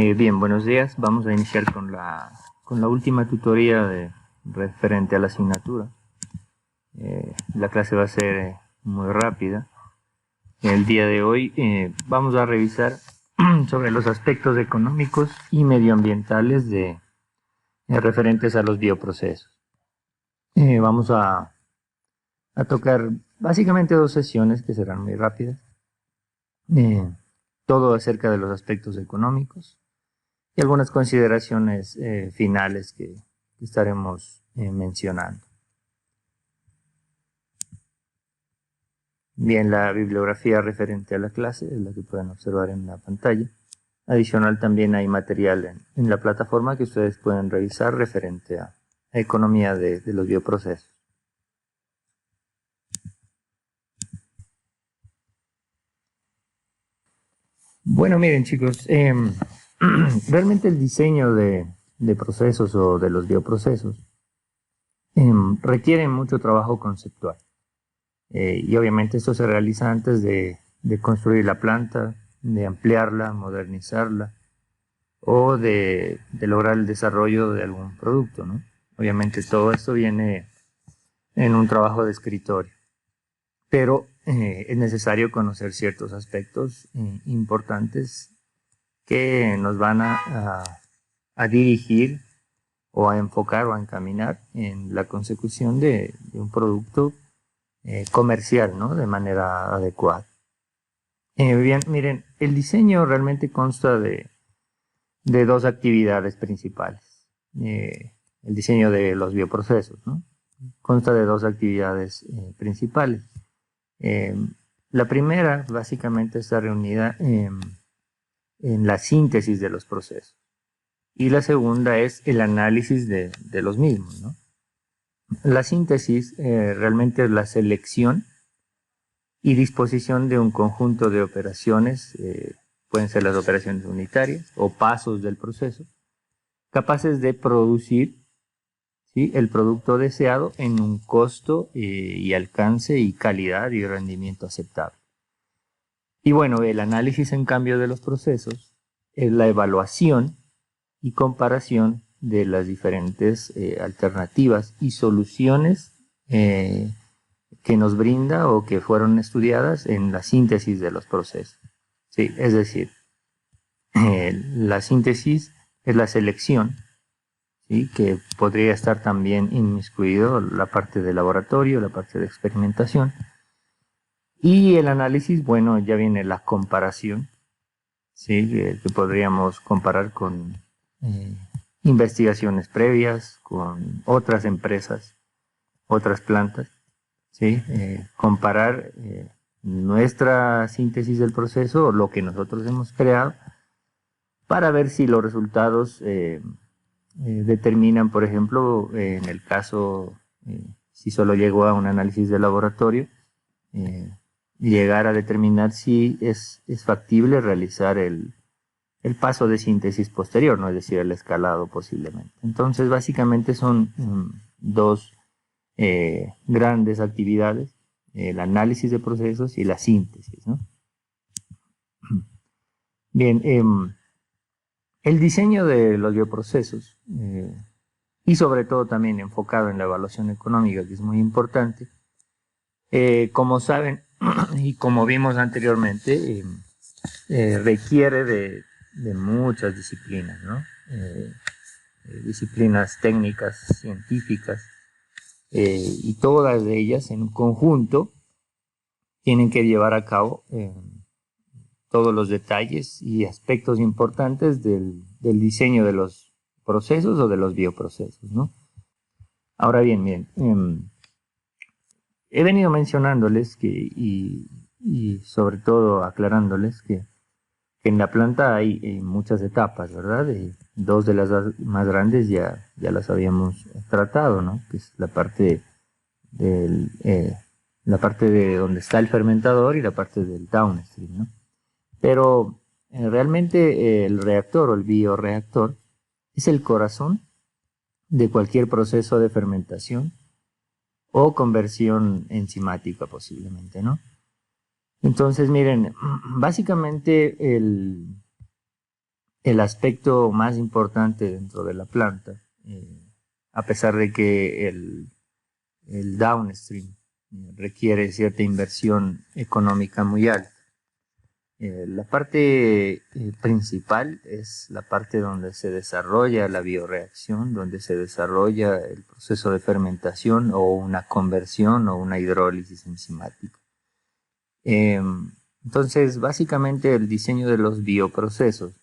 Bien, buenos días. Vamos a iniciar con la última tutoría referente a la asignatura. La clase va a ser muy rápida. El día de hoy vamos a revisar sobre los aspectos económicos y medioambientales referentes a los bioprocesos. Vamos a tocar básicamente dos sesiones que serán muy rápidas. Todo acerca de los aspectos económicos y algunas consideraciones finales que estaremos mencionando. Bien, la bibliografía referente a la clase es la que pueden observar en la pantalla. Adicional también hay material en la plataforma que ustedes pueden revisar referente a economía de los bioprocesos. Bueno, miren chicos, realmente el diseño de procesos o de los bioprocesos requiere mucho trabajo conceptual. Y obviamente esto se realiza antes de construir la planta, de ampliarla, modernizarla o de lograr el desarrollo de algún producto, ¿no? Obviamente todo esto viene en un trabajo de escritorio, pero es necesario conocer ciertos aspectos importantes que nos van a dirigir o a enfocar o a encaminar en la consecución de un producto comercial, ¿no? De manera adecuada. Bien, miren, el diseño realmente consta de dos actividades principales. El diseño de los bioprocesos, ¿no? Consta de dos actividades principales. La primera básicamente está reunida en la síntesis de los procesos y la segunda es el análisis de los mismos, ¿no? La síntesis realmente es la selección y disposición de un conjunto de operaciones, pueden ser las operaciones unitarias o pasos del proceso, capaces de producir, ¿sí?, el producto deseado en un costo y alcance y calidad y rendimiento aceptable. Y bueno, el análisis en cambio de los procesos es la evaluación y comparación de las diferentes alternativas y soluciones que nos brinda o que fueron estudiadas en la síntesis de los procesos. Sí, es decir, la síntesis es la selección, ¿sí?, que podría estar también inmiscuido la parte de laboratorio, la parte de experimentación. Y el análisis, bueno, ya viene la comparación, ¿sí?, que podríamos comparar con investigaciones previas, con otras empresas, otras plantas, ¿sí? Comparar nuestra síntesis del proceso o lo que nosotros hemos creado para ver si los resultados determinan, por ejemplo, en el caso, si solo llegó a un análisis de laboratorio, llegar a determinar si es factible realizar el paso de síntesis posterior, ¿no? Es decir, el escalado posiblemente. Entonces, básicamente son dos grandes actividades, el análisis de procesos y la síntesis, ¿no? Bien, el diseño de los bioprocesos y sobre todo también enfocado en la evaluación económica, que es muy importante, como saben y como vimos anteriormente, requiere de muchas disciplinas, ¿no? Disciplinas técnicas, científicas, y todas ellas en conjunto tienen que llevar a cabo todos los detalles y aspectos importantes del diseño de los procesos o de los bioprocesos, ¿no? Ahora bien, miren, he venido mencionándoles y sobre todo aclarándoles que en la planta hay muchas etapas, ¿verdad? Dos de las más grandes ya las habíamos tratado, ¿no? Que es la parte de donde está el fermentador y la parte del downstream, ¿no? Pero realmente el reactor o el bioreactor es el corazón de cualquier proceso de fermentación o conversión enzimática posiblemente, ¿no? Entonces, miren, básicamente el aspecto más importante dentro de la planta, a pesar de que el downstream requiere cierta inversión económica muy alta. La parte principal es la parte donde se desarrolla la bioreacción, donde se desarrolla el proceso de fermentación o una conversión o una hidrólisis enzimática. Entonces, básicamente el diseño de los bioprocesos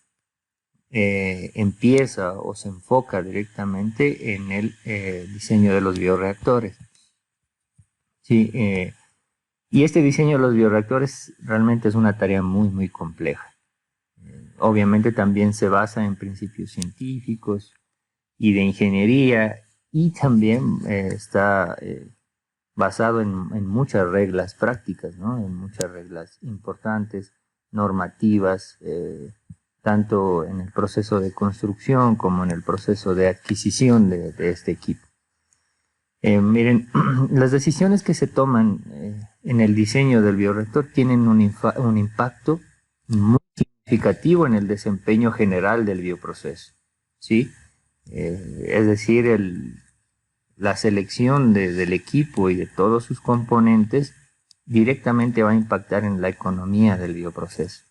empieza o se enfoca directamente en el diseño de los bioreactores. Sí, y este diseño de los bioreactores realmente es una tarea muy, muy compleja. Obviamente también se basa en principios científicos y de ingeniería, y también está basado en muchas reglas prácticas, ¿no? En muchas reglas importantes, normativas, tanto en el proceso de construcción como en el proceso de adquisición de este equipo. Miren, las decisiones que se toman en el diseño del bioreactor tienen un impacto muy significativo en el desempeño general del bioproceso, ¿sí? Es decir, la selección del equipo y de todos sus componentes directamente va a impactar en la economía del bioproceso.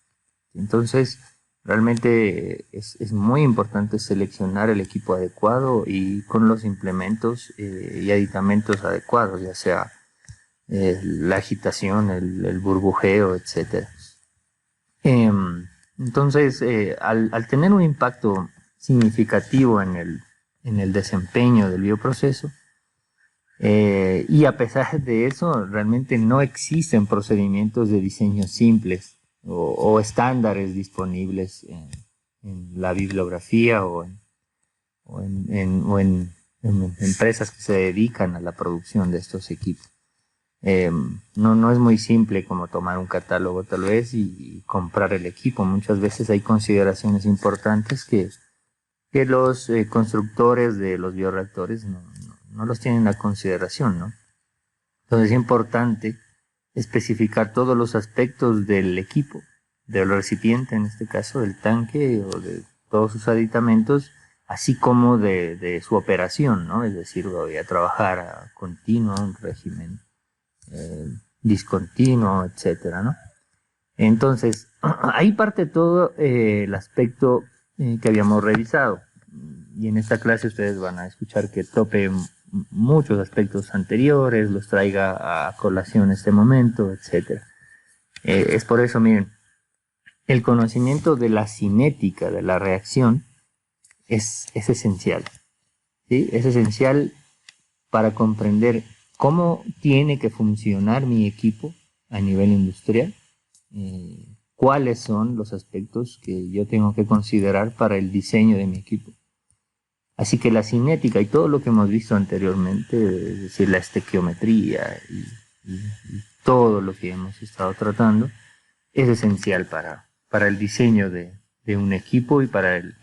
Entonces, realmente es muy importante seleccionar el equipo adecuado y con los implementos y aditamentos adecuados, ya sea la agitación, el burbujeo, etc. Entonces, al tener un impacto significativo en el desempeño del bioproceso, y a pesar de eso, realmente no existen procedimientos de diseño simples o estándares disponibles en la bibliografía o en empresas que se dedican a la producción de estos equipos. No es muy simple como tomar un catálogo tal vez y comprar el equipo. Muchas veces hay consideraciones importantes que los constructores de los bioreactores no los tienen a consideración, ¿no? Entonces es importante especificar todos los aspectos del equipo, del recipiente, en este caso, del tanque o de todos sus aditamentos, así como de su operación, ¿no? Es decir, voy a trabajar a continuo, un régimen discontinuo, etcétera, ¿no? Entonces, ahí parte todo el aspecto que habíamos revisado. Y en esta clase ustedes van a escuchar que tope muchos aspectos anteriores, los traiga a colación en este momento, etc. Es por eso, miren, el conocimiento de la cinética de la reacción es esencial, ¿sí? Es esencial para comprender cómo tiene que funcionar mi equipo a nivel industrial, cuáles son los aspectos que yo tengo que considerar para el diseño de mi equipo. Así que la cinética y todo lo que hemos visto anteriormente, es decir, la estequiometría y todo lo que hemos estado tratando, es esencial para el diseño de un equipo y para el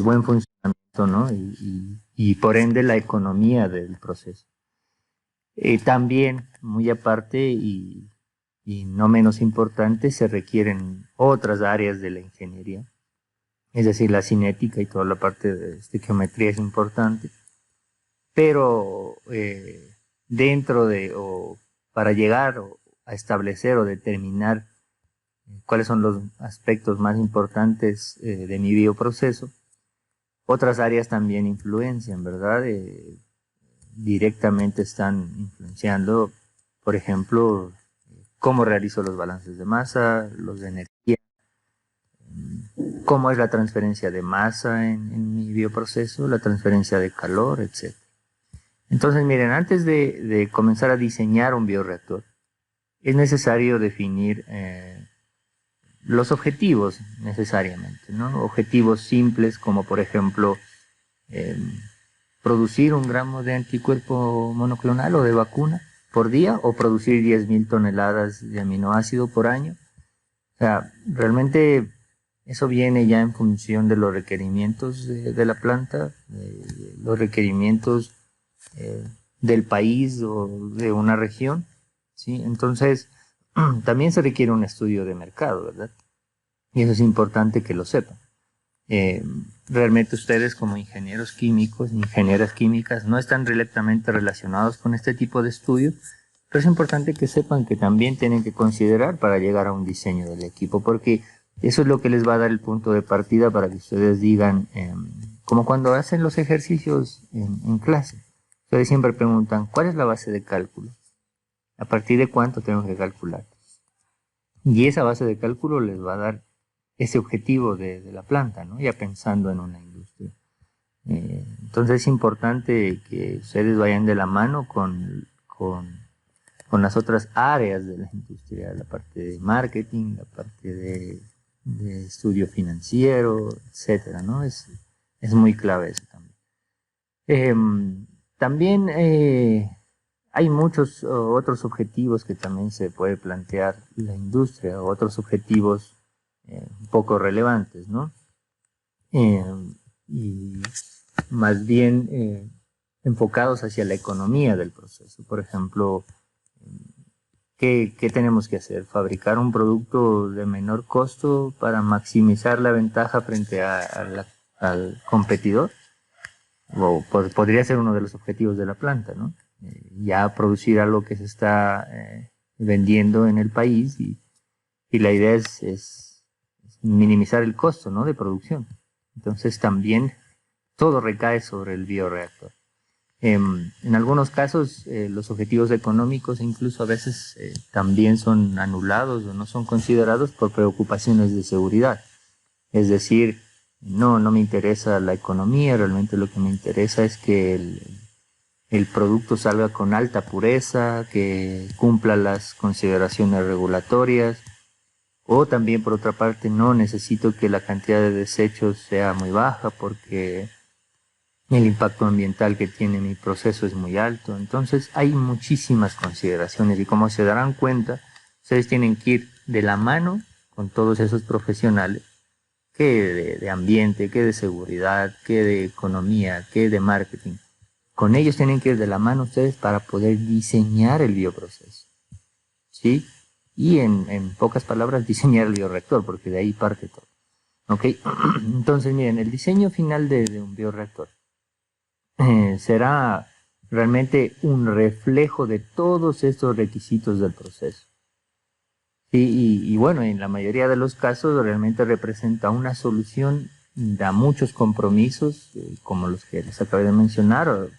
buen funcionamiento, ¿no? Y por ende la economía del proceso. También, muy aparte y no menos importante, se requieren otras áreas de la ingeniería. Es decir, la cinética y toda la parte de estequiometría es importante, pero dentro de, o para llegar a establecer o determinar cuáles son los aspectos más importantes de mi bioproceso, otras áreas también influencian, ¿verdad? Directamente están influenciando, por ejemplo, cómo realizo los balances de masa, los de energía, cómo es la transferencia de masa en mi bioproceso, la transferencia de calor, etc. Entonces, miren, antes de comenzar a diseñar un bioreactor, es necesario definir los objetivos necesariamente, ¿no? Objetivos simples como, por ejemplo, producir 1 gramo de anticuerpo monoclonal o de vacuna por día o producir 10.000 toneladas de aminoácido por año. O sea, realmente eso viene ya en función de los requerimientos de la planta, los requerimientos del país o de una región, ¿sí? Entonces, también se requiere un estudio de mercado, ¿verdad? Y eso es importante que lo sepan. Eh, Realmente ustedes como ingenieros químicos, ingenieras químicas, no están directamente relacionados con este tipo de estudios, pero es importante que sepan que también tienen que considerar para llegar a un diseño del equipo, porque eso es lo que les va a dar el punto de partida para que ustedes digan, como cuando hacen los ejercicios en clase, ustedes siempre preguntan, ¿cuál es la base de cálculo? ¿A partir de cuánto tenemos que calcular? Y esa base de cálculo les va a dar ese objetivo de la planta, ¿no? Ya pensando en una industria. Entonces es importante que ustedes vayan de la mano con las otras áreas de la industria, la parte de marketing, la parte de estudio financiero, etcétera, ¿no? Es muy clave eso también. También hay muchos otros objetivos que también se puede plantear la industria, otros objetivos un poco relevantes, ¿no? Eh, y más bien enfocados hacia la economía del proceso. Por ejemplo, ¿qué tenemos que hacer? ¿Fabricar un producto de menor costo para maximizar la ventaja frente al competidor? O podría ser uno de los objetivos de la planta, ¿no? Ya producir algo que se está vendiendo en el país y la idea es minimizar el costo, ¿no? De producción. Entonces también todo recae sobre el bioreactor. En algunos casos los objetivos económicos incluso a veces también son anulados o no son considerados por preocupaciones de seguridad. Es decir, no me interesa la economía, realmente lo que me interesa es que el producto salga con alta pureza, que cumpla las consideraciones regulatorias, o también por otra parte no necesito que la cantidad de desechos sea muy baja porque el impacto ambiental que tiene mi proceso es muy alto. Entonces hay muchísimas consideraciones y como se darán cuenta, ustedes tienen que ir de la mano con todos esos profesionales, que de ambiente, que de seguridad, que de economía, que de marketing. Con ellos tienen que ir de la mano ustedes para poder diseñar el bioproceso, ¿sí? Y en pocas palabras, diseñar el bioreactor, porque de ahí parte todo. ¿Ok? Entonces, miren, el diseño final de un bioreactor será realmente un reflejo de todos estos requisitos del proceso. Sí, y bueno, en la mayoría de los casos realmente representa una solución a muchos compromisos, como los que les acabé de mencionar,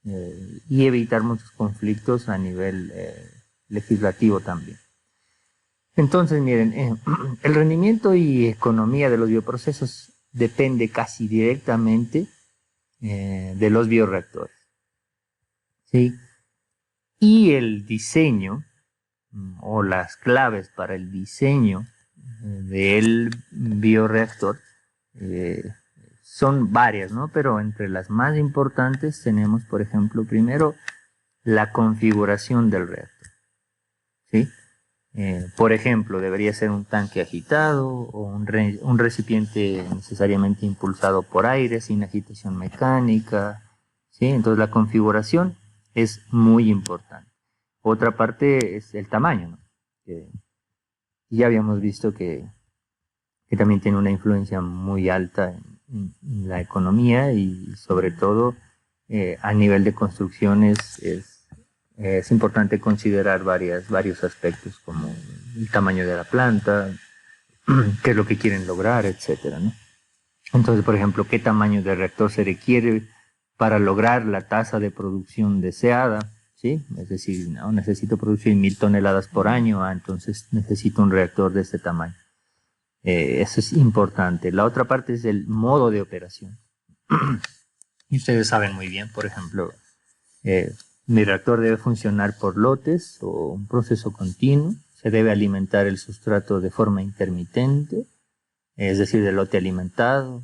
y evitar muchos conflictos a nivel legislativo también. Entonces, miren, el rendimiento y economía de los bioprocesos depende casi directamente de los bioreactores, ¿sí? Y el diseño o las claves para el diseño del bioreactor eh, son varias, ¿no? Pero entre las más importantes tenemos, por ejemplo, primero la configuración del reactor, ¿sí? Por ejemplo, debería ser un tanque agitado o un recipiente necesariamente impulsado por aire sin agitación mecánica, ¿sí? Entonces la configuración es muy importante. Otra parte es el tamaño, ¿no? Ya habíamos visto que también tiene una influencia muy alta en la economía y sobre todo a nivel de construcciones es importante considerar varios aspectos como el tamaño de la planta, qué es lo que quieren lograr, etcétera, ¿no? Entonces, por ejemplo, qué tamaño de reactor se requiere para lograr la tasa de producción deseada, ¿sí? Es decir, no, necesito producir 1000 toneladas por año, entonces necesito un reactor de este tamaño. Eso es importante. La otra parte es el modo de operación. Y ustedes saben muy bien, por ejemplo, eh, mi reactor debe funcionar por lotes o un proceso continuo. Se debe alimentar el sustrato de forma intermitente, es decir, de lote alimentado.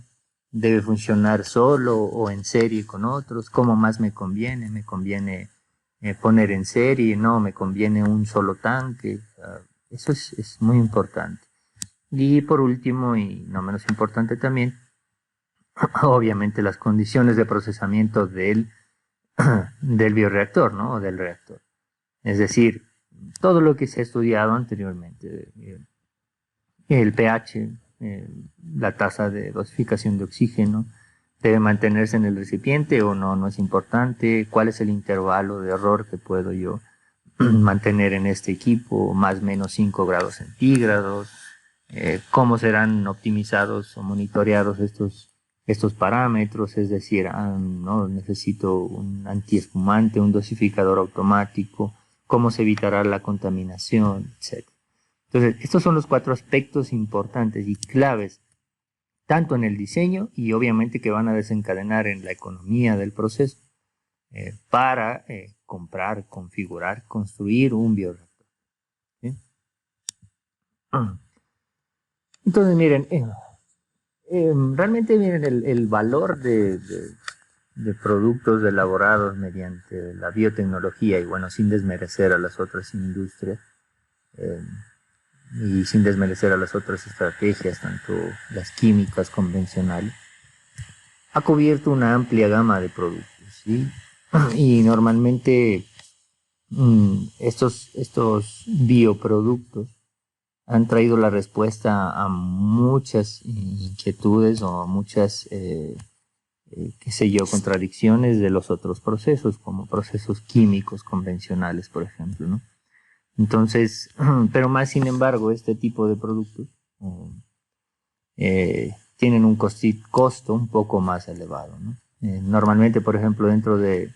Debe funcionar solo o en serie con otros. ¿Cómo más me conviene? Me conviene poner en serie, no, me conviene un solo tanque. Eso es muy importante. Y por último, y no menos importante también, obviamente las condiciones de procesamiento del bioreactor, ¿no? O del reactor. Es decir, todo lo que se ha estudiado anteriormente, el pH, la tasa de dosificación de oxígeno, debe mantenerse en el recipiente o no, no es importante, cuál es el intervalo de error que puedo yo mantener en este equipo, más o menos 5 grados centígrados, cómo serán optimizados o monitoreados estos parámetros, es decir, ¿no? Necesito un antiespumante, un dosificador automático, cómo se evitará la contaminación, etc. Entonces, estos son los 4 aspectos importantes y claves, tanto en el diseño y obviamente que van a desencadenar en la economía del proceso para comprar, configurar, construir un bioreactor. ¿Sí? Entonces, miren, realmente miren el valor de productos elaborados mediante la biotecnología y bueno, sin desmerecer a las otras industrias y sin desmerecer a las otras estrategias, tanto las químicas convencionales, ha cubierto una amplia gama de productos, ¿sí? Y normalmente estos bioproductos han traído la respuesta a muchas inquietudes o a muchas, qué sé yo, contradicciones de los otros procesos, como procesos químicos convencionales, por ejemplo, ¿no? Entonces, pero más sin embargo, este tipo de productos tienen un costo un poco más elevado, ¿no? Normalmente, por ejemplo, dentro de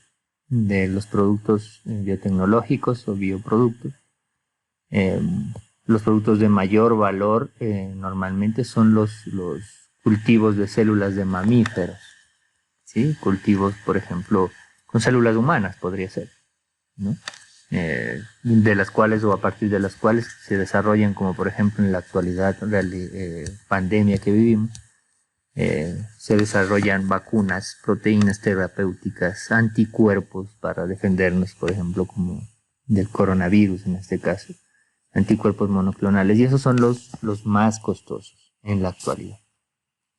los productos biotecnológicos o bioproductos, los productos de mayor valor normalmente son los cultivos de células de mamíferos, ¿sí? Cultivos, por ejemplo, con células humanas podría ser, ¿no? De las cuales o a partir de las cuales se desarrollan, como por ejemplo en la actualidad pandemia que vivimos, se desarrollan vacunas, proteínas terapéuticas, anticuerpos para defendernos, por ejemplo, como del coronavirus en este caso, anticuerpos monoclonales, y esos son los más costosos en la actualidad,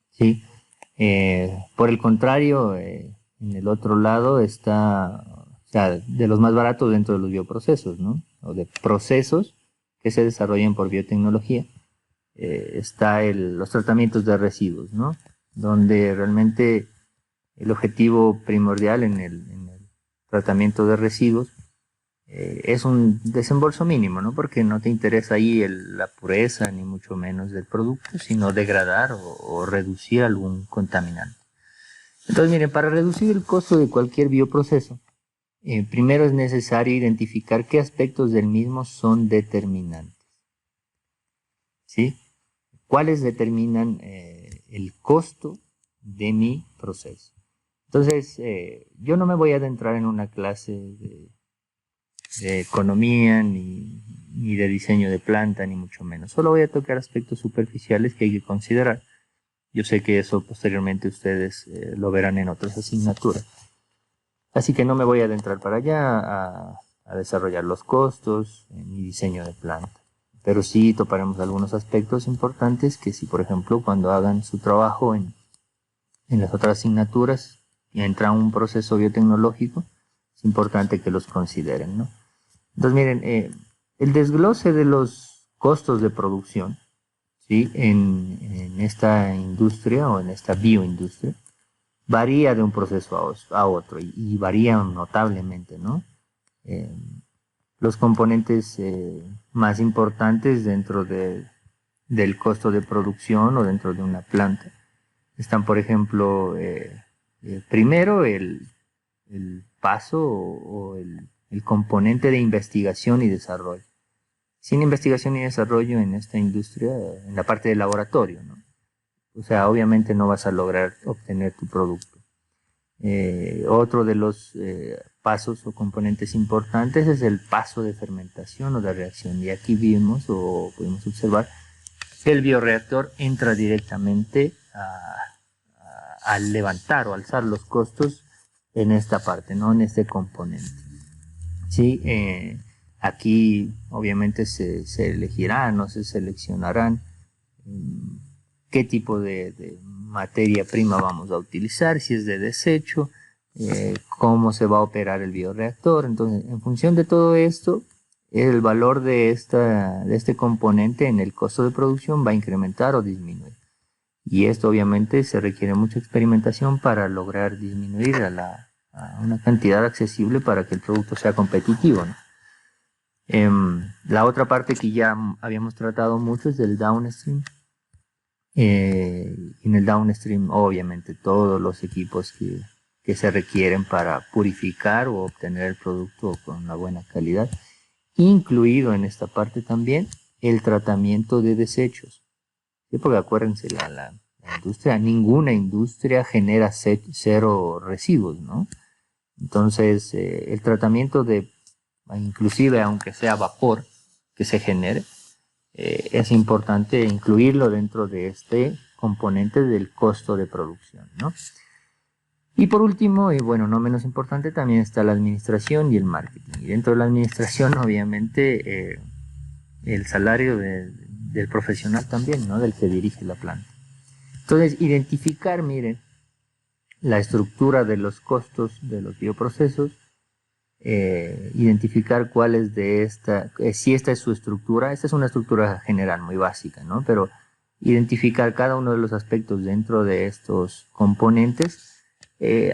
¿sí? Por el contrario, en el otro lado está, o sea, de los más baratos dentro de los bioprocesos, ¿no? O de procesos que se desarrollan por biotecnología, está los tratamientos de residuos, ¿no? Donde realmente el objetivo primordial en el tratamiento de residuos es un desembolso mínimo, ¿no? Porque no te interesa ahí la pureza, ni mucho menos del producto, sino degradar o reducir algún contaminante. Entonces, miren, para reducir el costo de cualquier bioproceso, primero es necesario identificar qué aspectos del mismo son determinantes, ¿sí? ¿Cuáles determinan el costo de mi proceso? Entonces, yo no me voy a adentrar en una clase de economía, ni de diseño de planta, ni mucho menos. Solo voy a tocar aspectos superficiales que hay que considerar. Yo sé que eso posteriormente ustedes lo verán en otras asignaturas. Así que no me voy a adentrar para allá a desarrollar los costos ni diseño de planta. Pero sí toparemos algunos aspectos importantes que si, por ejemplo, cuando hagan su trabajo en las otras asignaturas y entra un proceso biotecnológico, es importante que los consideren, ¿no? Entonces, miren, el desglose de los costos de producción, ¿sí? En esta industria o en esta bioindustria varía de un proceso a otro y varía notablemente, ¿no? Los componentes más importantes dentro del costo de producción o dentro de una planta están, por ejemplo, primero el paso o el componente de investigación y desarrollo. Sin investigación y desarrollo en esta industria, en la parte de laboratorio, ¿no? O sea, obviamente no vas a lograr obtener tu producto. Otro de los pasos o componentes importantes es el paso de fermentación o de reacción. Y aquí vimos o pudimos observar que el bioreactor entra directamente a levantar o alzar los costos en esta parte, ¿no? En este componente. Sí, aquí obviamente se elegirán o se seleccionarán qué tipo de materia prima vamos a utilizar, si es de desecho, cómo se va a operar el bioreactor. Entonces, en función de todo esto, el valor de este componente en el costo de producción va a incrementar o disminuir. Y esto obviamente se requiere mucha experimentación para lograr disminuir a una cantidad accesible para que el producto sea competitivo, ¿no? La otra parte que ya habíamos tratado mucho es del downstream. En el downstream, obviamente, todos los equipos que se requieren para purificar o obtener el producto con una buena calidad, incluido en esta parte también el tratamiento de desechos. Sí, porque acuérdense, la industria, ninguna industria genera cero residuos, ¿no? Entonces, el tratamiento de, inclusive aunque sea vapor que se genere, es importante incluirlo dentro de este componente del costo de producción, ¿no? Y por último, y bueno, no menos importante, también está la administración y el marketing. Y dentro de la administración, obviamente, el salario del profesional también, ¿no? Del que dirige la planta. Entonces, identificar, miren, la estructura de los costos de los bioprocesos, identificar cuál es de esta, si esta es su estructura. Esta es una estructura general muy básica, ¿no? Pero identificar cada uno de los aspectos dentro de estos componentes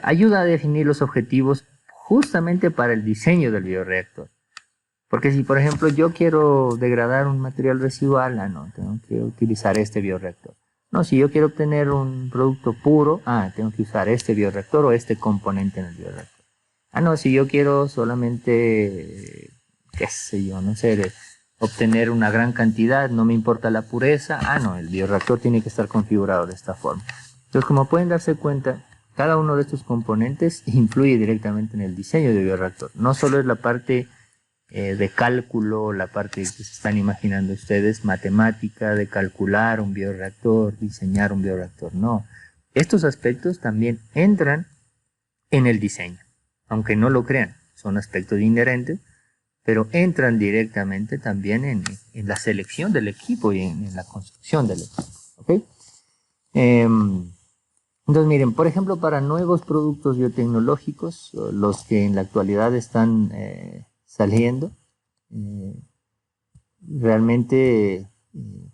ayuda a definir los objetivos justamente para el diseño del bioreactor. Porque si, por ejemplo, yo quiero degradar un material residual, no, tengo que utilizar este bioreactor. No, si yo quiero obtener un producto puro, tengo que usar este bioreactor o este componente en el bioreactor. No, si yo quiero solamente, qué sé yo, no sé, obtener una gran cantidad, no me importa la pureza, no, el bioreactor tiene que estar configurado de esta forma. Entonces, como pueden darse cuenta, cada uno de estos componentes influye directamente en el diseño del bioreactor. No solo es la parte de cálculo, la parte que se están imaginando ustedes, matemática, de calcular un bioreactor, diseñar un bioreactor, no. Estos aspectos también entran en el diseño. Aunque no lo crean, son aspectos inherentes, pero entran directamente también en la selección del equipo y en la construcción del equipo. ¿Okay? Entonces, miren, por ejemplo, para nuevos productos biotecnológicos, los que en la actualidad están saliendo, realmente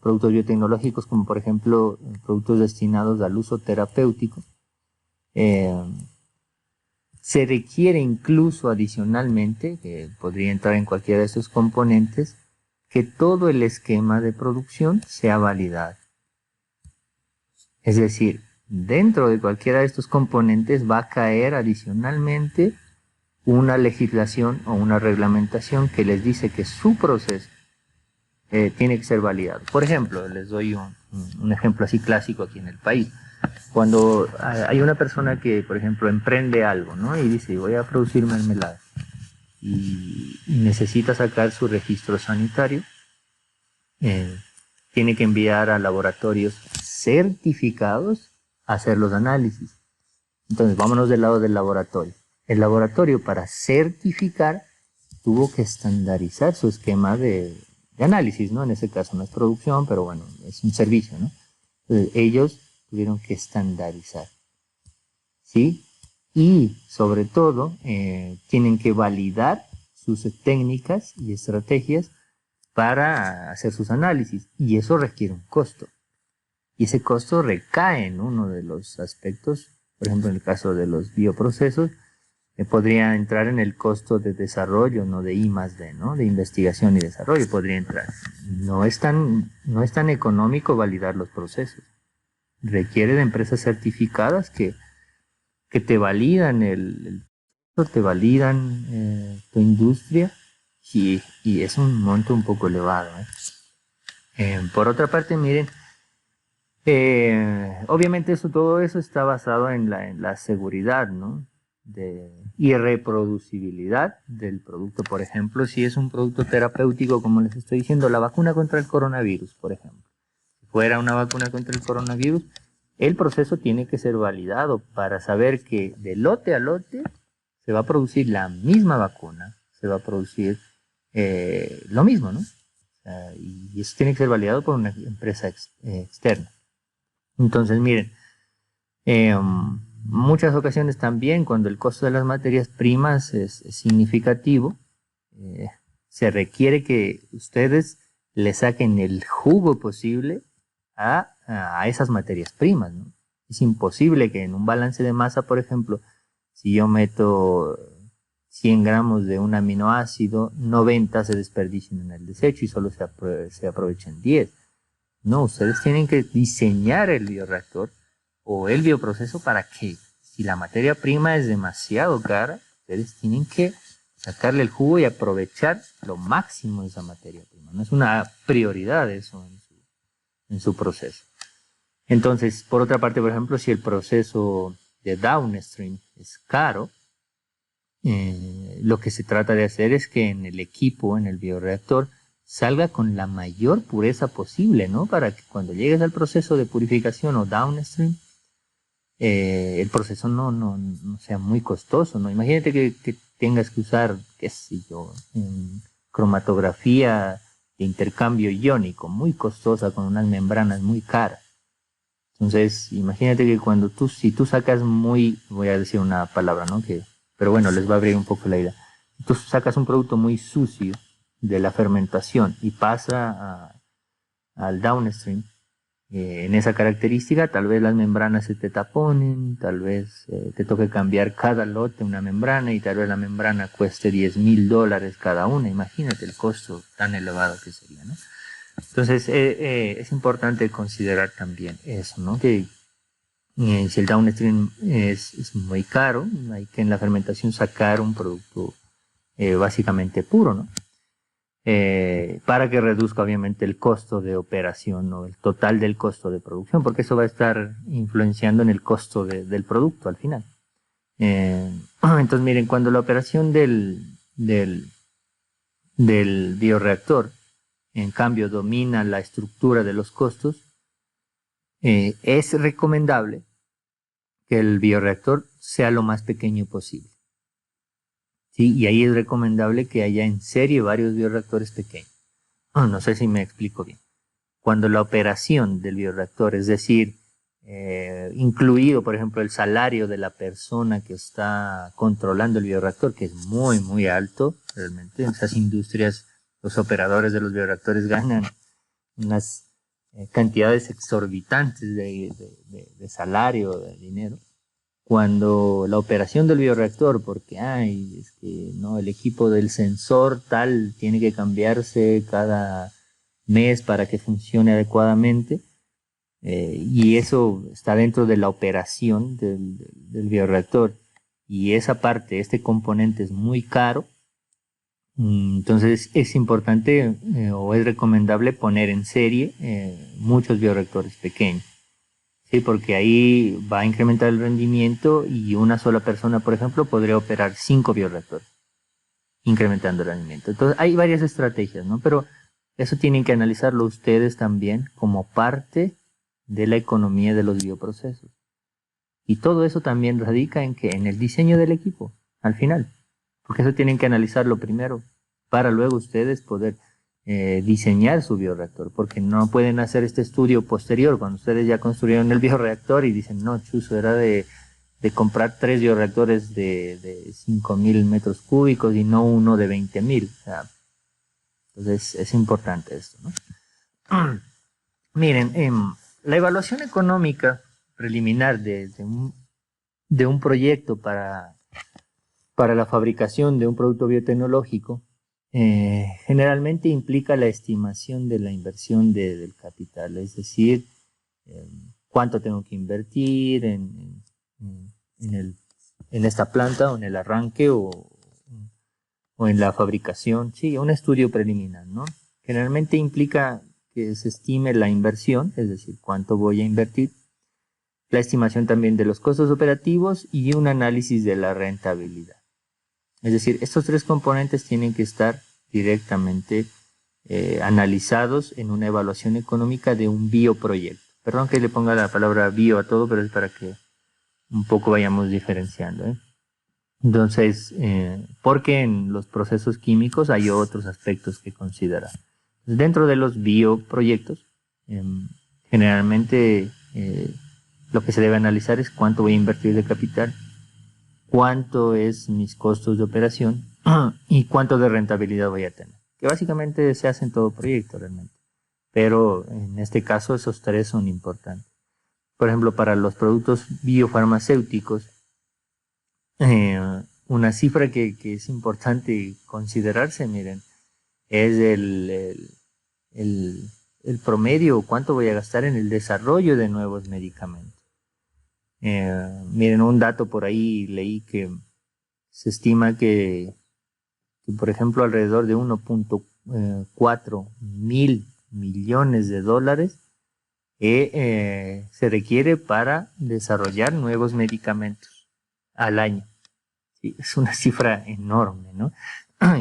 productos biotecnológicos como por ejemplo productos destinados al uso terapéutico, se requiere incluso adicionalmente, que podría entrar en cualquiera de estos componentes, que todo el esquema de producción sea validado. Es decir, dentro de cualquiera de estos componentes va a caer adicionalmente una legislación o una reglamentación que les dice que su proceso tiene que ser validado. Por ejemplo, les doy un ejemplo así clásico aquí en el país. Cuando hay una persona que, por ejemplo, emprende algo, ¿no? Y dice, voy a producir mermelada. Y necesita sacar su registro sanitario. Tiene que enviar a laboratorios certificados a hacer los análisis. Entonces, vámonos del lado del laboratorio. El laboratorio, para certificar, tuvo que estandarizar su esquema de análisis, ¿no? En ese caso no es producción, pero bueno, es un servicio, ¿no? Entonces, ellos tuvieron que estandarizar, ¿sí? Y sobre todo tienen que validar sus técnicas y estrategias para hacer sus análisis, y eso requiere un costo, y ese costo recae en uno de los aspectos. Por ejemplo, en el caso de los bioprocesos, podría entrar en el costo de desarrollo, no de I+D, ¿no? De investigación y desarrollo podría entrar. No es tan económico validar los procesos. Requiere de empresas certificadas que te validan te validan tu industria, y es un monto un poco elevado. Por otra parte, miren, obviamente todo eso está basado en la seguridad, ¿no? Y reproducibilidad del producto. Por ejemplo, si es un producto terapéutico, como les estoy diciendo, la vacuna contra el coronavirus, por ejemplo. Si fuera una vacuna contra el coronavirus, el proceso tiene que ser validado para saber que de lote a lote se va a producir la misma vacuna, se va a producir lo mismo, ¿no? Y eso tiene que ser validado por una empresa externa. Entonces, miren, muchas ocasiones también cuando el costo de las materias primas es significativo, se requiere que ustedes le saquen el jugo posible a a esas materias primas, ¿no? Es imposible que en un balance de masa, por ejemplo, si yo meto 100 gramos de un aminoácido, 90 se desperdicien en el desecho y solo se aprovechen 10. No, ustedes tienen que diseñar el bioreactor o el bioproceso para que, si la materia prima es demasiado cara, ustedes tienen que sacarle el jugo y aprovechar lo máximo de esa materia prima. No es una prioridad eso en su proceso. Entonces, por otra parte, por ejemplo, si el proceso de downstream es caro, lo que se trata de hacer es que en el equipo, en el bioreactor, salga con la mayor pureza posible, ¿no? Para que cuando llegues al proceso de purificación o downstream, el proceso no sea muy costoso, ¿no? Imagínate que tengas que usar, qué sé yo, cromatografía de intercambio iónico, muy costosa, con unas membranas muy caras. Entonces, imagínate que si tú sacas voy a decir una palabra, ¿no? Pero bueno, les va a abrir un poco la idea. Si tú sacas un producto muy sucio de la fermentación y pasa al downstream, en esa característica, tal vez las membranas se te taponen, tal vez te toque cambiar cada lote una membrana y tal vez la membrana cueste $10,000 cada una. Imagínate el costo tan elevado que sería, ¿no? Entonces, es importante considerar también eso, ¿no? Que si el downstream es muy caro, hay que en la fermentación sacar un producto básicamente puro, ¿no? Para que reduzca obviamente el costo de operación o el total del costo de producción, porque eso va a estar influenciando en el costo del producto al final. Entonces, miren, cuando la operación del bioreactor, en cambio, domina la estructura de los costos, es recomendable que el bioreactor sea lo más pequeño posible. ¿Sí? Y ahí es recomendable que haya en serie varios bioreactores pequeños. No sé si me explico bien. Cuando la operación del bioreactor, es decir, incluido, por ejemplo, el salario de la persona que está controlando el bioreactor, que es muy, muy alto, realmente, en esas industrias, los operadores de los bioreactores ganan unas cantidades exorbitantes de salario, de dinero. Cuando la operación del bioreactor, porque es que no, el equipo del sensor tal tiene que cambiarse cada mes para que funcione adecuadamente, y eso está dentro de la operación del bioreactor, y esa parte, este componente es muy caro. Entonces es importante o es recomendable poner en serie muchos bioreactores pequeños. Sí, porque ahí va a incrementar el rendimiento y una sola persona, por ejemplo, podría operar 5 bioreactores, incrementando el rendimiento. Entonces hay varias estrategias, ¿no? Pero eso tienen que analizarlo ustedes también como parte de la economía de los bioprocesos. Y todo eso también radica en el diseño del equipo, al final. Porque eso tienen que analizarlo primero, para luego ustedes poder diseñar su bioreactor, porque no pueden hacer este estudio posterior cuando ustedes ya construyeron el bioreactor y dicen, no, chuzo, era de comprar 3 bioreactores de 5,000 metros cúbicos y no uno de 20,000. O sea, entonces es importante esto, ¿no? Miren, la evaluación económica preliminar de un proyecto para la fabricación de un producto biotecnológico generalmente implica la estimación de la inversión del capital, es decir, cuánto tengo que invertir en esta planta o en el arranque o en la fabricación. Sí, un estudio preliminar, ¿no? Generalmente implica que se estime la inversión, es decir, cuánto voy a invertir, la estimación también de los costos operativos y un análisis de la rentabilidad. Es decir, estos 3 componentes tienen que estar directamente analizados en una evaluación económica de un bioproyecto. Perdón que le ponga la palabra bio a todo, pero es para que un poco vayamos diferenciando, ¿eh? Entonces, porque en los procesos químicos hay otros aspectos que considerar. Dentro de los bioproyectos, generalmente lo que se debe analizar es cuánto voy a invertir de capital, cuánto es mis costos de operación y cuánto de rentabilidad voy a tener. Que básicamente se hace en todo proyecto realmente. pero en este caso esos tres son importantes. Por ejemplo, para los productos biofarmacéuticos, una cifra que es importante considerarse, miren, es el, el promedio, cuánto voy a gastar en el desarrollo de nuevos medicamentos. Miren, un dato por ahí leí que se estima que por ejemplo, alrededor de 1.4 mil millones de dólares se requiere para desarrollar nuevos medicamentos al año. Sí, es una cifra enorme, ¿no?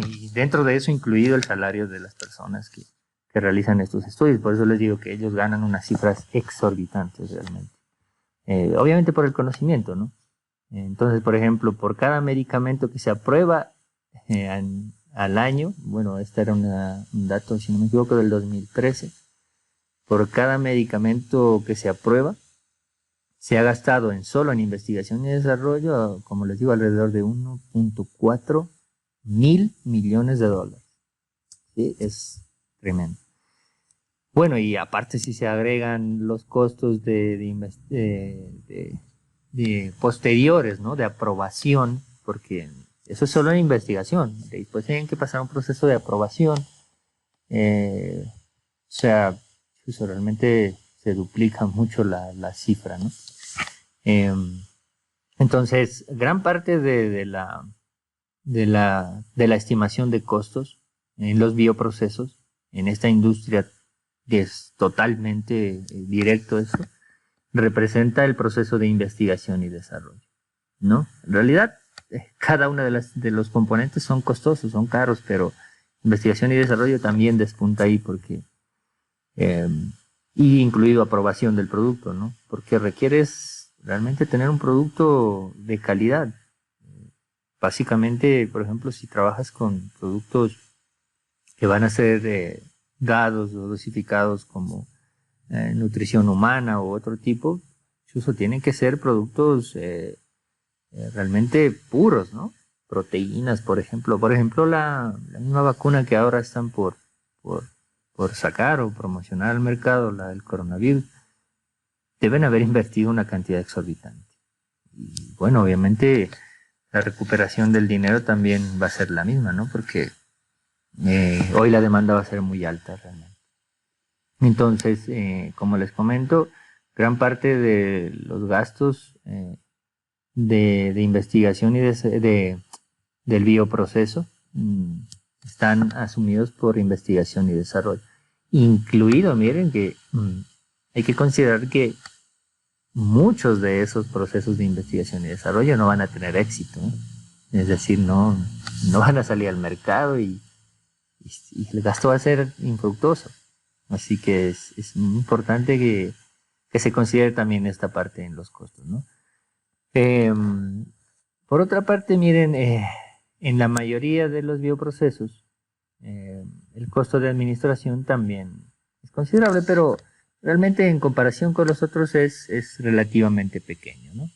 Y dentro de eso incluido el salario de las personas que realizan estos estudios. Por eso les digo que ellos ganan unas cifras exorbitantes realmente. Obviamente por el conocimiento, ¿no? Entonces, por ejemplo, por cada medicamento que se aprueba al año, bueno, este era un dato, si no me equivoco, del 2013, por cada medicamento que se aprueba, se ha gastado solo en investigación y desarrollo, como les digo, alrededor de 1.4 mil millones de dólares. ¿Sí? Es tremendo. Bueno, y aparte si se agregan los costos de posteriores, ¿no? De aprobación, porque eso es solo en investigación. Después tienen que pasar un proceso de aprobación. O sea, eso realmente se duplica mucho la cifra, ¿no? Entonces, gran parte de la estimación de costos en los bioprocesos, en esta industria que es totalmente directo eso, representa el proceso de investigación y desarrollo, ¿no? En realidad, cada uno de los componentes son costosos, son caros, pero investigación y desarrollo también despunta ahí porque, y incluido aprobación del producto, ¿no? Porque requieres realmente tener un producto de calidad. Básicamente, por ejemplo, si trabajas con productos que van a ser dados o dosificados como nutrición humana u otro tipo, incluso tienen que ser productos realmente puros, ¿no? Proteínas, por ejemplo. Por ejemplo, la misma vacuna que ahora están por sacar o promocionar al mercado, la del coronavirus, deben haber invertido una cantidad exorbitante. Y bueno, obviamente la recuperación del dinero también va a ser la misma, ¿no? Porque hoy la demanda va a ser muy alta realmente. Entonces, como les comento, gran parte de los gastos de investigación y del bioproceso están asumidos por investigación y desarrollo. Incluido, miren que hay que considerar que muchos de esos procesos de investigación y desarrollo no van a tener éxito, ¿no? Es decir, no van a salir al mercado y el gasto va a ser infructuoso. Así que es muy importante que se considere también esta parte en los costos, ¿no? Por otra parte, miren, en la mayoría de los bioprocesos, el costo de administración también es considerable, pero realmente en comparación con los otros es relativamente pequeño, ¿no?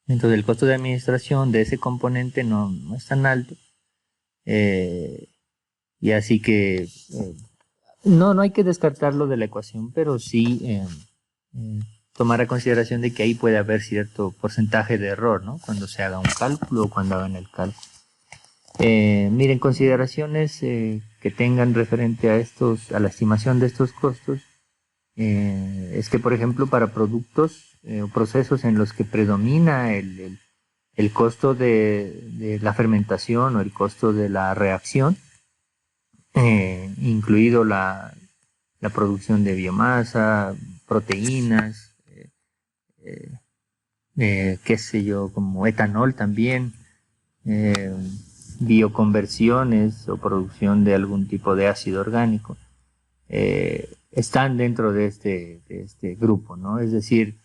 Entonces el costo de administración de ese componente no es tan alto. Y así que no hay que descartarlo de la ecuación, pero sí tomar a consideración de que ahí puede haber cierto porcentaje de error, ¿no? Cuando se haga un cálculo o cuando hagan el cálculo. Miren, consideraciones que tengan referente a la estimación de estos costos, es que, por ejemplo, para productos o procesos en los que predomina el costo de la fermentación o el costo de la reacción, incluido la producción de biomasa, proteínas, qué sé yo, como etanol también, bioconversiones o producción de algún tipo de ácido orgánico, están dentro de este grupo, ¿no? Es decir,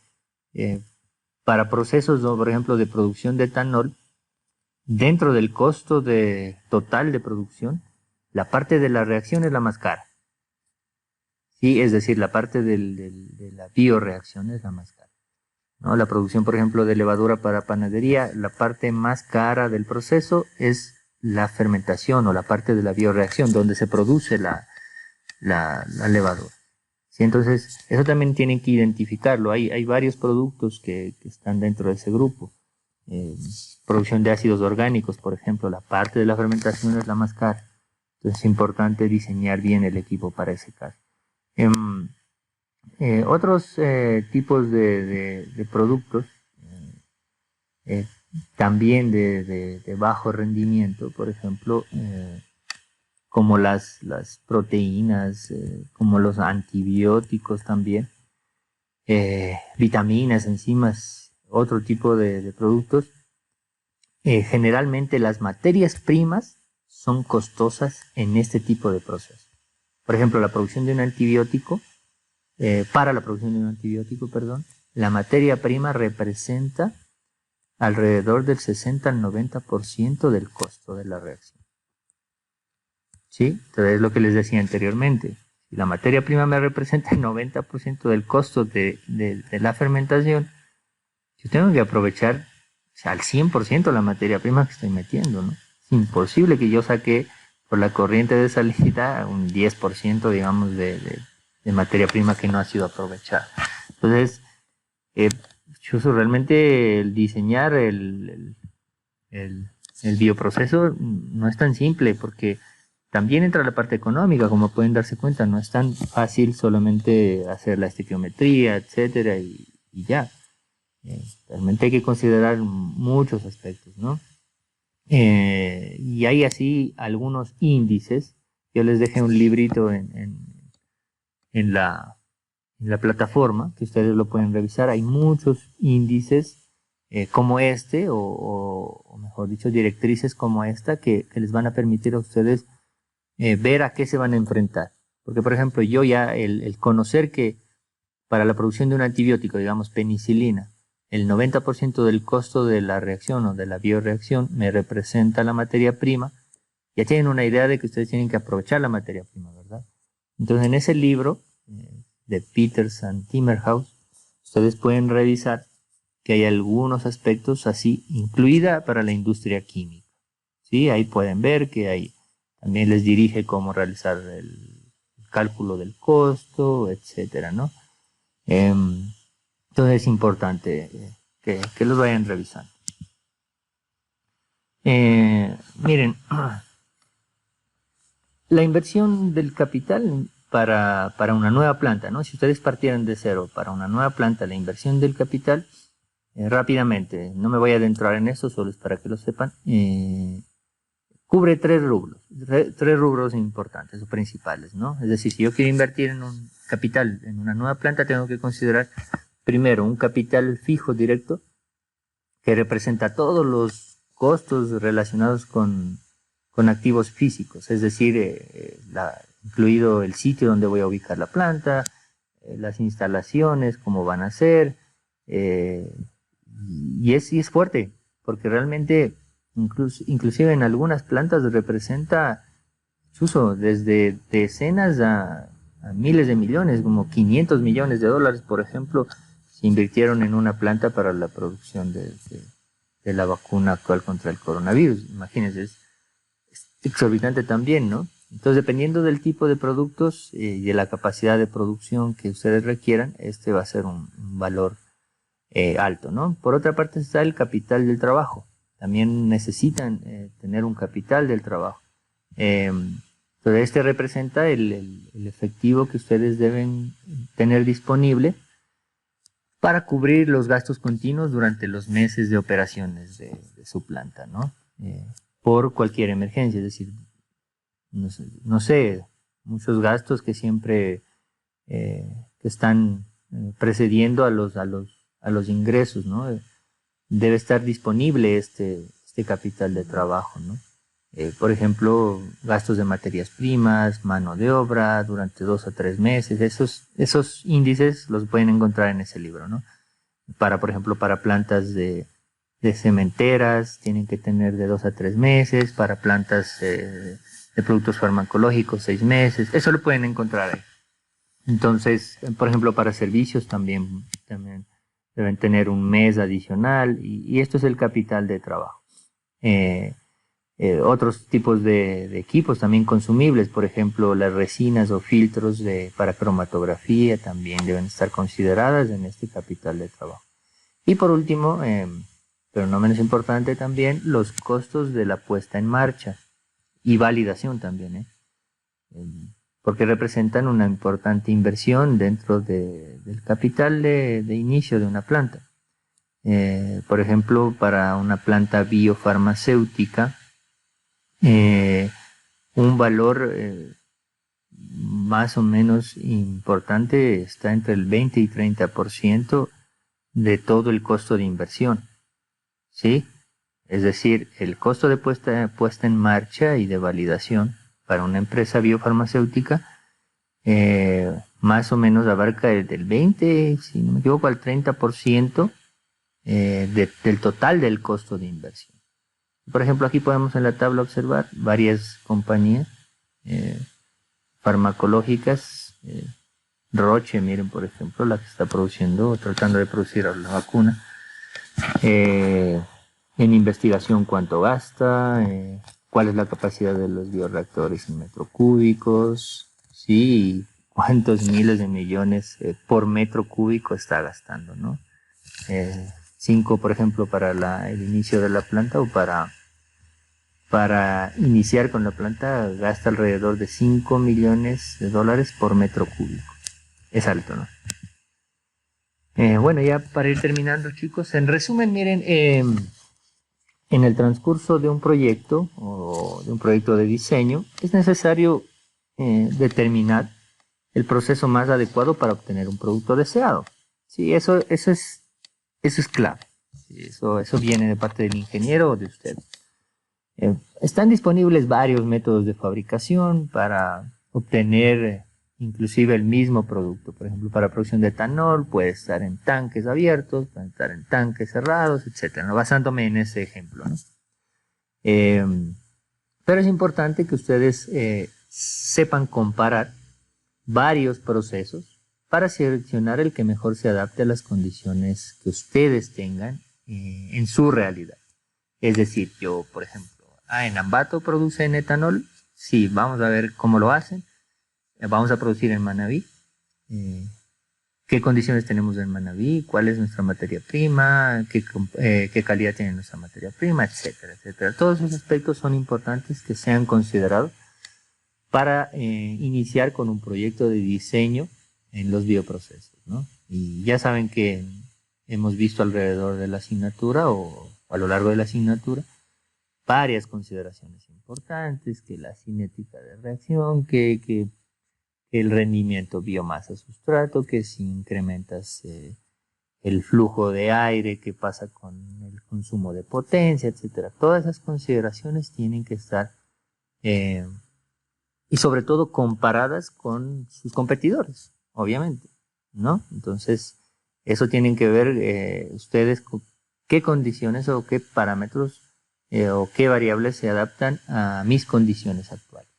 para procesos, ¿no? Por ejemplo, de producción de etanol, dentro del costo total de producción, la parte de la reacción es la más cara. Sí, es decir, la parte de la bioreacción es la más cara, ¿no? La producción, por ejemplo, de levadura para panadería, la parte más cara del proceso es la fermentación o la parte de la bioreacción, donde se produce la levadura. ¿Sí? Entonces, eso también tienen que identificarlo. Hay varios productos que están dentro de ese grupo. Producción de ácidos orgánicos, por ejemplo, la parte de la fermentación es la más cara. Entonces, es importante diseñar bien el equipo para ese caso. Otros tipos de productos, eh, también de bajo rendimiento, por ejemplo, como las proteínas, como los antibióticos también, vitaminas, enzimas, otro tipo de productos. Generalmente las materias primas son costosas en este tipo de procesos. Por ejemplo, la producción de un antibiótico, para la producción de un antibiótico, perdón, la materia prima representa alrededor del 60 al 90% del costo de la reacción. ¿Sí? Entonces es lo que les decía anteriormente. Si la materia prima me representa el 90% del costo de la fermentación, yo tengo que aprovechar, o sea, al 100% la materia prima que estoy metiendo, ¿no? Es imposible que yo saque por la corriente de salida un 10%, digamos, de materia prima que no ha sido aprovechada. Entonces, Chuso, realmente el diseñar el bioproceso no es tan simple, porque también entra la parte económica, como pueden darse cuenta. No es tan fácil solamente hacer la estequiometría, etcétera, y ya. Realmente hay que considerar muchos aspectos, ¿no? Y hay así algunos índices. Yo les dejé un librito en la plataforma, que ustedes lo pueden revisar. Hay muchos índices como este, o mejor dicho, directrices como esta, que les van a permitir a ustedes ver a qué se van a enfrentar. Porque, por ejemplo, yo ya el conocer que para la producción de un antibiótico, digamos penicilina, el 90% del costo de la reacción o de la bioreacción me representa la materia prima, ya tienen una idea de que ustedes tienen que aprovechar la materia prima, ¿verdad? Entonces, en ese libro de Peters and Timmerhouse, ustedes pueden revisar que hay algunos aspectos así, incluida para la industria química. ¿Sí? Ahí pueden ver que hay, también les dirige cómo realizar el cálculo del costo, etcétera, ¿no? Entonces es importante que los vayan revisando. Miren, la inversión del capital para una nueva planta, ¿no? Si ustedes partieran de cero para una nueva planta, la inversión del capital, rápidamente, no me voy a adentrar en eso, solo es para que lo sepan, cubre tres rubros importantes o principales, ¿no? Es decir, si yo quiero invertir en un capital, en una nueva planta, tengo que considerar primero un capital fijo directo que representa todos los costos relacionados con activos físicos, es decir, incluido el sitio donde voy a ubicar la planta, las instalaciones, cómo van a ser, y es fuerte, porque realmente inclusive en algunas plantas representa uso desde decenas a miles de millones, como 500 millones de dólares, por ejemplo, se invirtieron en una planta para la producción de la vacuna actual contra el coronavirus. Imagínense, es exorbitante también, ¿no? Entonces, dependiendo del tipo de productos y de la capacidad de producción que ustedes requieran, este va a ser un valor alto, ¿no? Por otra parte está el capital del trabajo. También necesitan tener un capital del trabajo. Entonces, este representa el efectivo que ustedes deben tener disponible para cubrir los gastos continuos durante los meses de operaciones de su planta, ¿no? Por cualquier emergencia, es decir, no sé, muchos gastos que siempre que están precediendo a los ingresos, ¿no? Debe estar disponible este capital de trabajo, ¿no? Por ejemplo, gastos de materias primas, mano de obra durante 2 a 3 meses, esos índices los pueden encontrar en ese libro, ¿no? Por ejemplo, para plantas de cementeras tienen que tener de 2 a 3 meses, para plantas de productos farmacológicos 6 meses, eso lo pueden encontrar ahí. Entonces, por ejemplo, para servicios también deben tener un mes adicional y esto es el capital de trabajo. Otros tipos de equipos también consumibles, por ejemplo, las resinas o filtros para cromatografía también deben estar consideradas en este capital de trabajo. Y por último, pero no menos importante también, los costos de la puesta en marcha y validación también, porque representan una importante inversión dentro del capital de inicio de una planta. Por ejemplo, para una planta biofarmacéutica, un valor más o menos importante está entre el 20 y 30% de todo el costo de inversión, ¿sí? Es decir, el costo de puesta en marcha y de validación para una empresa biofarmacéutica más o menos abarca del 20, si no me equivoco, al 30% del total del costo de inversión. Por ejemplo, aquí podemos en la tabla observar varias compañías farmacológicas. Roche, miren, por ejemplo, la que está produciendo, tratando de producir la vacuna. En investigación, cuánto gasta, cuál es la capacidad de los bioreactores en metros cúbicos, sí, cuántos miles de millones por metro cúbico está gastando, ¿no? 5, por ejemplo, para el inicio de la planta, o para iniciar con la planta gasta alrededor de $5 millones por metro cúbico. Es alto, ¿no? Bueno, ya para ir terminando, chicos, en resumen, miren, en el transcurso de un proyecto o de un proyecto de diseño, es necesario determinar el proceso más adecuado para obtener un producto deseado. Sí, eso es clave. Sí, eso viene de parte del ingeniero o de usted. Están disponibles varios métodos de fabricación para obtener inclusive el mismo producto. Por ejemplo, para producción de etanol puede estar en tanques abiertos, puede estar en tanques cerrados, etcétera, ¿no? Basándome en ese ejemplo, ¿no? Pero es importante que ustedes sepan comparar varios procesos para seleccionar el que mejor se adapte a las condiciones que ustedes tengan en su realidad. Es decir, yo, por ejemplo, en Ambato producen etanol, sí, vamos a ver cómo lo hacen. Vamos a producir en Manabí. ¿Qué condiciones tenemos en Manabí? ¿Cuál es nuestra materia prima? ¿Qué calidad tiene nuestra materia prima? Etcétera, etcétera. Todos esos aspectos son importantes que sean considerados para iniciar con un proyecto de diseño en los bioprocesos, ¿no? Y ya saben que hemos visto alrededor de la asignatura o a lo largo de la asignatura varias consideraciones importantes, que la cinética de reacción, que el rendimiento biomasa-sustrato, que si incrementas el flujo de aire, qué pasa con el consumo de potencia, etcétera. Todas esas consideraciones tienen que estar y sobre todo comparadas con sus competidores, obviamente, ¿no? Entonces, eso tienen que ver ustedes con qué condiciones o qué parámetros o qué variables se adaptan a mis condiciones actuales.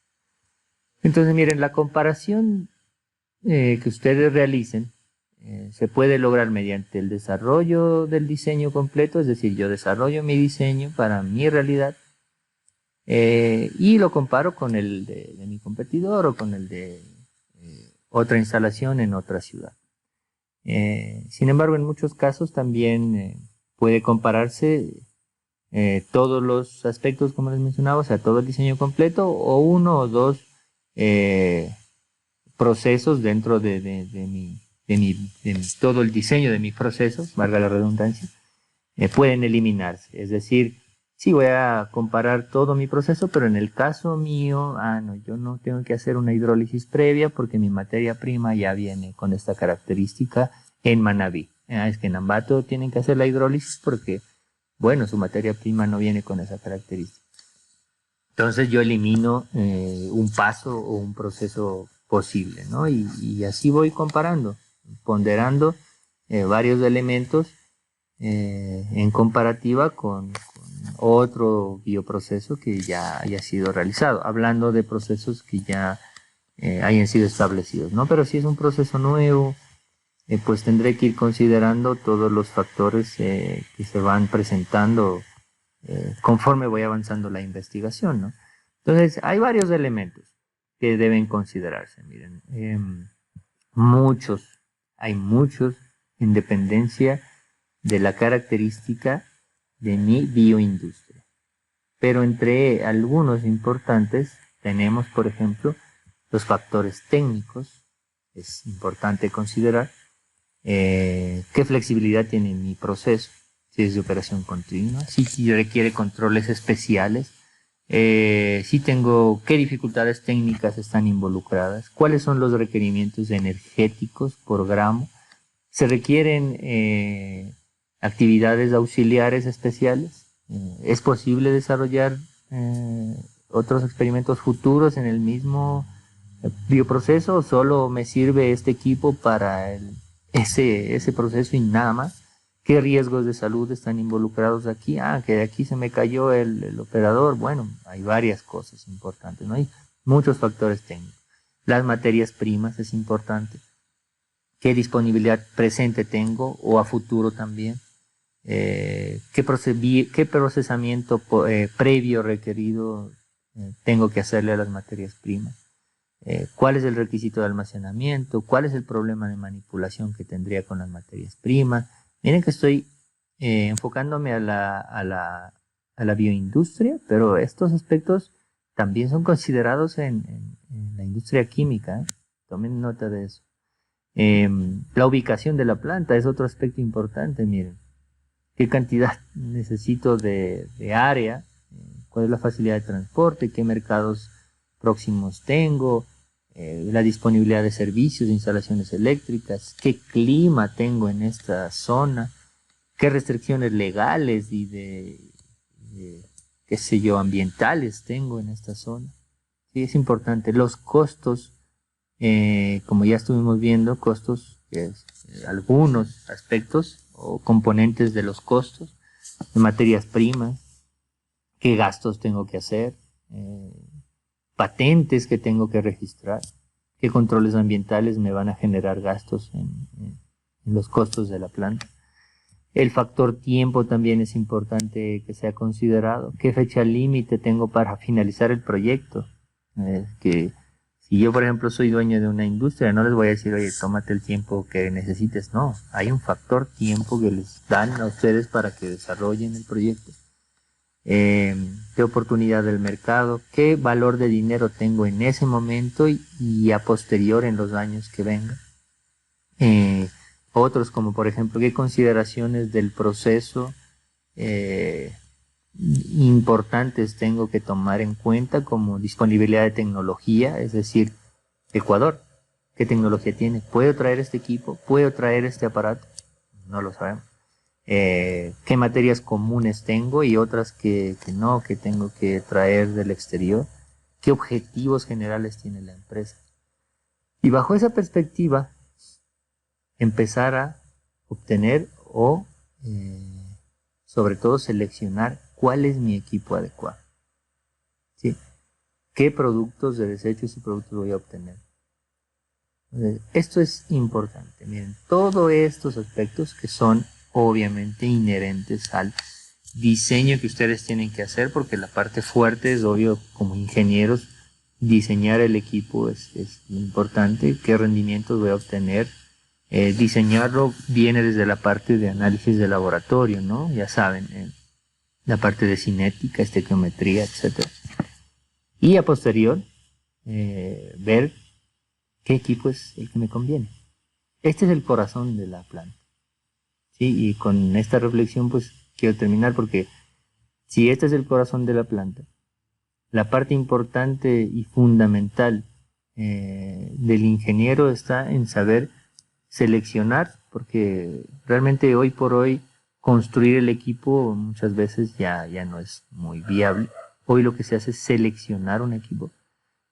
Entonces, miren, la comparación que ustedes realicen se puede lograr mediante el desarrollo del diseño completo, es decir, yo desarrollo mi diseño para mi realidad y lo comparo con el de mi competidor o con el de otra instalación en otra ciudad. Sin embargo, en muchos casos también puede compararse todos los aspectos, como les mencionaba, o sea, todo el diseño completo o uno o dos procesos dentro de todo el diseño de mi proceso, valga la redundancia, pueden eliminarse. Es decir, sí voy a comparar todo mi proceso, pero en el caso mío, no, yo no tengo que hacer una hidrólisis previa porque mi materia prima ya viene con esta característica en Manabí. Es que en Ambato tienen que hacer la hidrólisis porque, bueno, su materia prima no viene con esa característica. Entonces yo elimino un paso o un proceso posible, ¿no? Y así voy comparando, ponderando varios elementos en comparativa con otro bioproceso que ya haya sido realizado, hablando de procesos que ya hayan sido establecidos, ¿no? Pero si es un proceso nuevo, pues tendré que ir considerando todos los factores que se van presentando conforme voy avanzando la investigación, ¿no? Entonces, hay varios elementos que deben considerarse. Miren, hay muchos en dependencia de la característica de mi bioindustria. Pero entre algunos importantes tenemos, por ejemplo, los factores técnicos. Es importante considerar qué flexibilidad tiene mi proceso, si es de operación continua, si requiere controles especiales, si tengo qué dificultades técnicas están involucradas, cuáles son los requerimientos energéticos por gramo, se requieren actividades auxiliares especiales, es posible desarrollar otros experimentos futuros en el mismo bioproceso o solo me sirve este equipo para ese proceso y nada más. ¿Qué riesgos de salud están involucrados aquí? Que de aquí se me cayó el operador. Bueno, hay varias cosas importantes, ¿no? Hay muchos factores técnicos. Las materias primas es importante. ¿Qué disponibilidad presente tengo o a futuro también? ¿Qué procesamiento previo requerido tengo que hacerle a las materias primas? ¿Cuál es el requisito de almacenamiento? ¿Cuál es el problema de manipulación que tendría con las materias primas? Miren que estoy enfocándome a la bioindustria, pero estos aspectos también son considerados en la industria química. Tomen nota de eso. La ubicación de la planta es otro aspecto importante. Miren, qué cantidad necesito de área, cuál es la facilidad de transporte, qué mercados próximos tengo, la disponibilidad de servicios, de instalaciones eléctricas, qué clima tengo en esta zona, qué restricciones legales y de qué sé yo, ambientales tengo en esta zona. Sí, es importante. Los costos, como ya estuvimos viendo, costos, algunos aspectos o componentes de los costos, de materias primas, qué gastos tengo que hacer, patentes que tengo que registrar, qué controles ambientales me van a generar gastos en los costos de la planta. El factor tiempo también es importante que sea considerado. ¿Qué fecha límite tengo para finalizar el proyecto? Que si yo, por ejemplo, soy dueño de una industria, no les voy a decir, oye, tómate el tiempo que necesites. No, hay un factor tiempo que les dan a ustedes para que desarrollen el proyecto. Qué oportunidad del mercado, qué valor de dinero tengo en ese momento y a posterior en los años que vengan. Otros como por ejemplo qué consideraciones del proceso importantes tengo que tomar en cuenta, como disponibilidad de tecnología, es decir, Ecuador, ¿qué tecnología tiene? ¿Puedo traer este equipo? ¿Puedo traer este aparato? No lo sabemos. Qué materias comunes tengo y otras que no, que tengo que traer del exterior, qué objetivos generales tiene la empresa. Y bajo esa perspectiva, empezar a obtener o sobre todo seleccionar cuál es mi equipo adecuado. ¿Sí? ¿Qué productos de desechos y productos voy a obtener? Entonces, esto es importante. Miren, todos estos aspectos que son obviamente inherentes al diseño que ustedes tienen que hacer, porque la parte fuerte es obvio, como ingenieros, diseñar el equipo es importante, qué rendimientos voy a obtener. Diseñarlo viene desde la parte de análisis de laboratorio, ¿no? Ya saben, la parte de cinética, estequiometría, etc. Y a posterior, ver qué equipo es el que me conviene. Este es el corazón de la planta. ¿Sí? Y con esta reflexión pues quiero terminar, porque si este es el corazón de la planta, la parte importante y fundamental del ingeniero está en saber seleccionar, porque realmente hoy por hoy construir el equipo muchas veces ya no es muy viable. Hoy lo que se hace es seleccionar un equipo.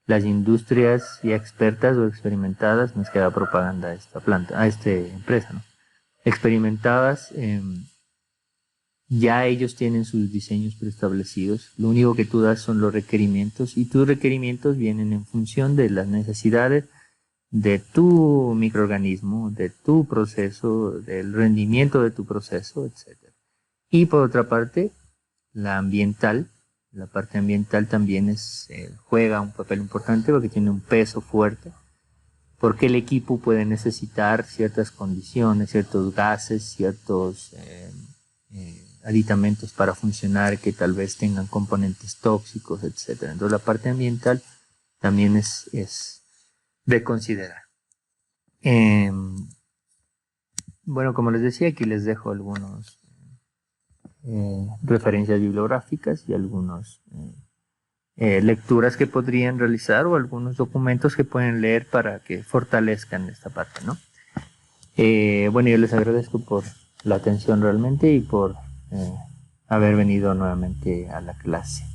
Las industrias ya expertas o experimentadas, nos queda propaganda a esta planta, a esta empresa, ¿no? Experimentadas, ya ellos tienen sus diseños preestablecidos. Lo único que tú das son los requerimientos, y tus requerimientos vienen en función de las necesidades de tu microorganismo, de tu proceso, del rendimiento de tu proceso, etc. Y por otra parte, la ambiental. La parte ambiental también juega un papel importante porque tiene un peso fuerte, porque el equipo puede necesitar ciertas condiciones, ciertos gases, ciertos aditamentos para funcionar que tal vez tengan componentes tóxicos, etc. Entonces la parte ambiental también es de considerar. Bueno, como les decía, aquí les dejo algunos referencias bibliográficas y algunas lecturas que podrían realizar o algunos documentos que pueden leer para que fortalezcan esta parte, ¿no? Bueno, yo les agradezco por la atención realmente y por haber venido nuevamente a la clase.